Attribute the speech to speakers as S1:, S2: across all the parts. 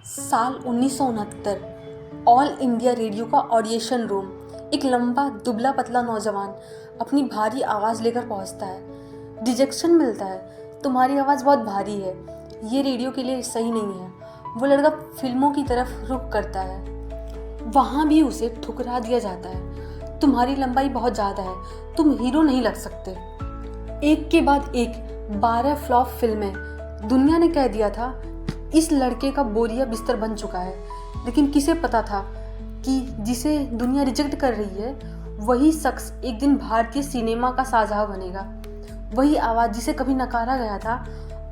S1: साल 1969 all India radio का audition room. एक लंबा दुबला पतला नौजवान अपनी भारी आवाज़ लेकर पहुंचता है। रिजेक्शन मिलता है, तुम्हारी आवाज़ बहुत भारी है, ये रेडियो के लिए सही नहीं है। वो लड़का फिल्मों की तरफ रुख करता है, वहाँ भी उसे ठुकरा दिया जाता है। तुम्हारी लंबाई बहुत ज़्यादा है, तुम हीरो नहीं लग सकते। एक के बाद एक 12 फ्लॉप फिल्में। दुनिया ने कह दिया था इस लड़के का बोरिया बिस्तर बन चुका है, लेकिन किसे पता था कि जिसे दुनिया रिजेक्ट कर रही है वही शख्स एक दिन भारतीय सिनेमा का शाहजहां बनेगा। वही आवाज़ जिसे कभी नकारा गया था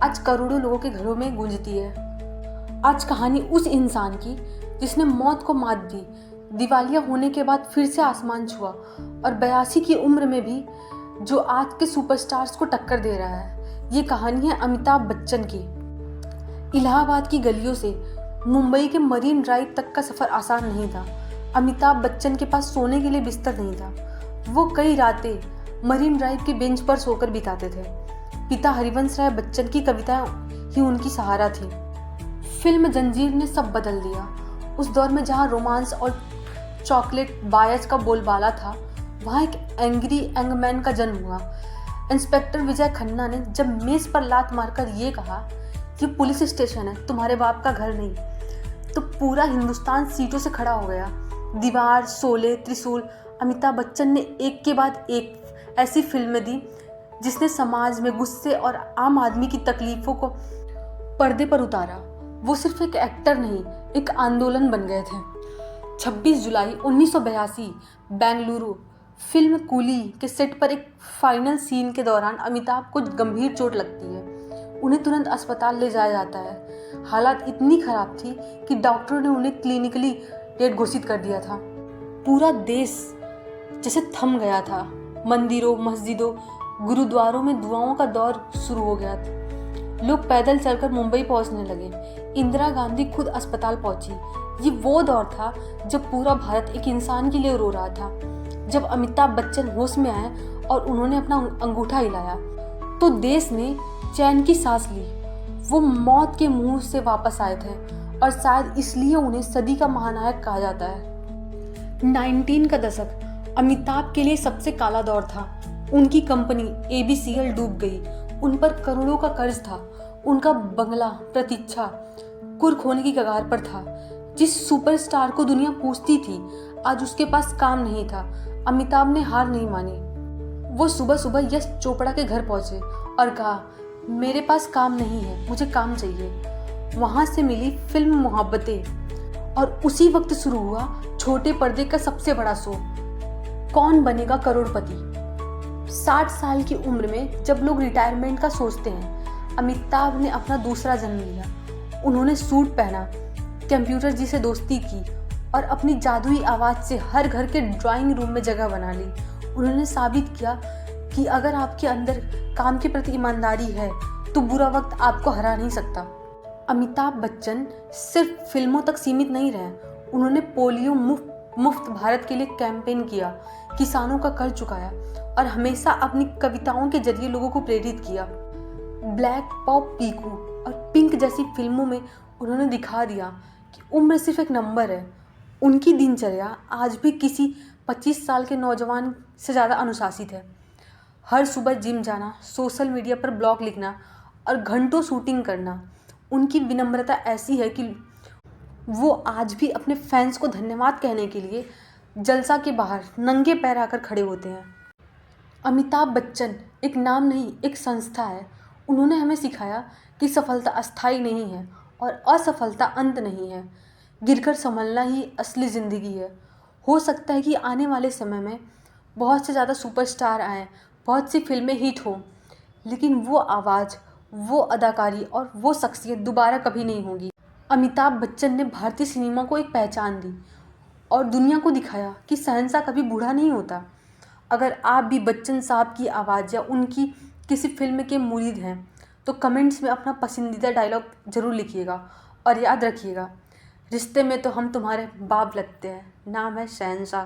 S1: आज करोड़ों लोगों के घरों में गूंजती है। आज कहानी उस इंसान की जिसने मौत को मात दी, दिवालिया होने के बाद फिर से आसमान छुआ और 82 की उम्र में भी जो आज के सुपरस्टार्स को टक्कर दे रहा है। ये कहानी है अमिताभ बच्चन की। इलाहाबाद की गलियों से मुंबई के मरीन ड्राइव तक का सफ़र आसान नहीं था। अमिताभ बच्चन के पास सोने के लिए बिस्तर नहीं था। वो कई रातें मरीन ड्राइव के बेंच पर सोकर बिताते थे। पिता हरिवंश राय बच्चन की कविताएं ही उनकी सहारा थी। फिल्म जंजीर ने सब बदल दिया। उस दौर में जहां रोमांस और चॉकलेट बायज का बोलबाला था, वहाँ एक एंग्री यंगमैन का जन्म हुआ। इंस्पेक्टर विजय खन्ना ने जब मेज पर लात मारकर ये कहा कि पुलिस स्टेशन है, तुम्हारे बाप का घर नहीं, तो पूरा हिंदुस्तान सीटों से खड़ा हो गया। दीवार, शोले, त्रिशूल, अमिताभ बच्चन ने एक के बाद एक ऐसी फिल्में दी जिसने समाज में गुस्से और आम आदमी की तकलीफों को पर्दे पर उतारा। वो सिर्फ एक एक्टर नहीं, एक आंदोलन बन गए थे। 26 जुलाई 1982 बेंगलुरु फिल्म कूली के सेट पर एक फाइनल सीन के दौरान अमिताभ को गंभीर चोट लगती है। उन्हें तुरंत अस्पताल ले जाया जाता है। हालात इतनी खराब थी कि डॉक्टरों ने उन्हें क्लिनिकली डेड घोषित कर दिया था। पूरा देश जैसे थम गया था। मंदिरों, मस्जिदों, गुरुद्वारों में दुआओं का दौर शुरू हो गया था। लोग पैदल चलकर मुंबई पहुंचने लगे। इंदिरा गांधी खुद अस्पताल पहुंची। ये वो दौर था जब पूरा भारत एक इंसान के लिए रो रहा था। जब अमिताभ बच्चन होश में आए और उन्होंने अपना अंगूठा हिलाया तो देश ने चैन की सांस ली। वो मौत के मुंह से वापस आए थे और शायद इसलिए उन्हें सदी का महानायक कहा जाता है। 19 का दशक अमिताभ के लिए सबसे काला दौर था। उनकी कंपनी ABCL डूब गई। उन पर करोड़ों का कर्ज था। उनका बंगला प्रतीक्षा कुर्क होने की कगार पर था। जिस सुपरस्टार को दुनिया पूछती थी आज उसके पास काम नहीं था। अमिताभ ने हार नहीं मानी। वो सुबह सुबह यश चोपड़ा के घर पहुंचे और कहा, मेरे पास काम नहीं है, मुझे काम चाहिए। वहां से मिली फिल्म मोहब्बतें और उसी वक्त शुरू हुआ छोटे पर्दे का सबसे बड़ा शो, कौन बनेगा करोड़पति। 60 साल की उम्र में जब लोग रिटायरमेंट का सोचते हैं, अमिताभ ने अपना दूसरा जन्म लिया। उन्होंने सूट पहना, कंप्यूटर जी से दोस्ती की और अपनी जादुई आवाज़ से हर घर के ड्राइंग रूम में जगह बना ली। उन्होंने साबित किया कि अगर आपके अंदर काम के प्रति ईमानदारी है तो बुरा वक्त आपको हरा नहीं सकता। अमिताभ बच्चन सिर्फ फिल्मों तक सीमित नहीं रहे। उन्होंने पोलियो मुफ्त भारत के लिए कैंपेन किया, किसानों का कर्ज चुकाया और हमेशा अपनी कविताओं के जरिए लोगों को प्रेरित किया। ब्लैक, पॉप, पीकू और पिंक जैसी फिल्मों में उन्होंने दिखा दिया कि उम्र सिर्फ एक नंबर है। उनकी दिनचर्या आज भी किसी 25 साल के नौजवान से ज़्यादा अनुशासित है। हर सुबह जिम जाना, सोशल मीडिया पर ब्लॉग लिखना और घंटों शूटिंग करना। उनकी विनम्रता ऐसी है कि वो आज भी अपने फैंस को धन्यवाद कहने के लिए जलसा के बाहर नंगे पैर आकर खड़े होते हैं। अमिताभ बच्चन एक नाम नहीं, एक संस्था है। उन्होंने हमें सिखाया कि सफलता अस्थायी नहीं है और असफलता अंत नहीं है। गिरकर संभलना ही असली ज़िंदगी है। हो सकता है कि आने वाले समय में बहुत से ज़्यादा सुपरस्टार आएँ, बहुत सी फिल्में हिट हो, लेकिन वो आवाज़, वो अदाकारी और वो शख्सियत दोबारा कभी नहीं होगी। अमिताभ बच्चन ने भारतीय सिनेमा को एक पहचान दी और दुनिया को दिखाया कि शहंशाह कभी बूढ़ा नहीं होता। अगर आप भी बच्चन साहब की आवाज़ या उनकी किसी फिल्म के मुरीद हैं तो कमेंट्स में अपना पसंदीदा डायलॉग ज़रूर लिखिएगा और याद रखिएगा, रिश्ते में तो हम तुम्हारे बाप लगते हैं, नाम है शहंशाह।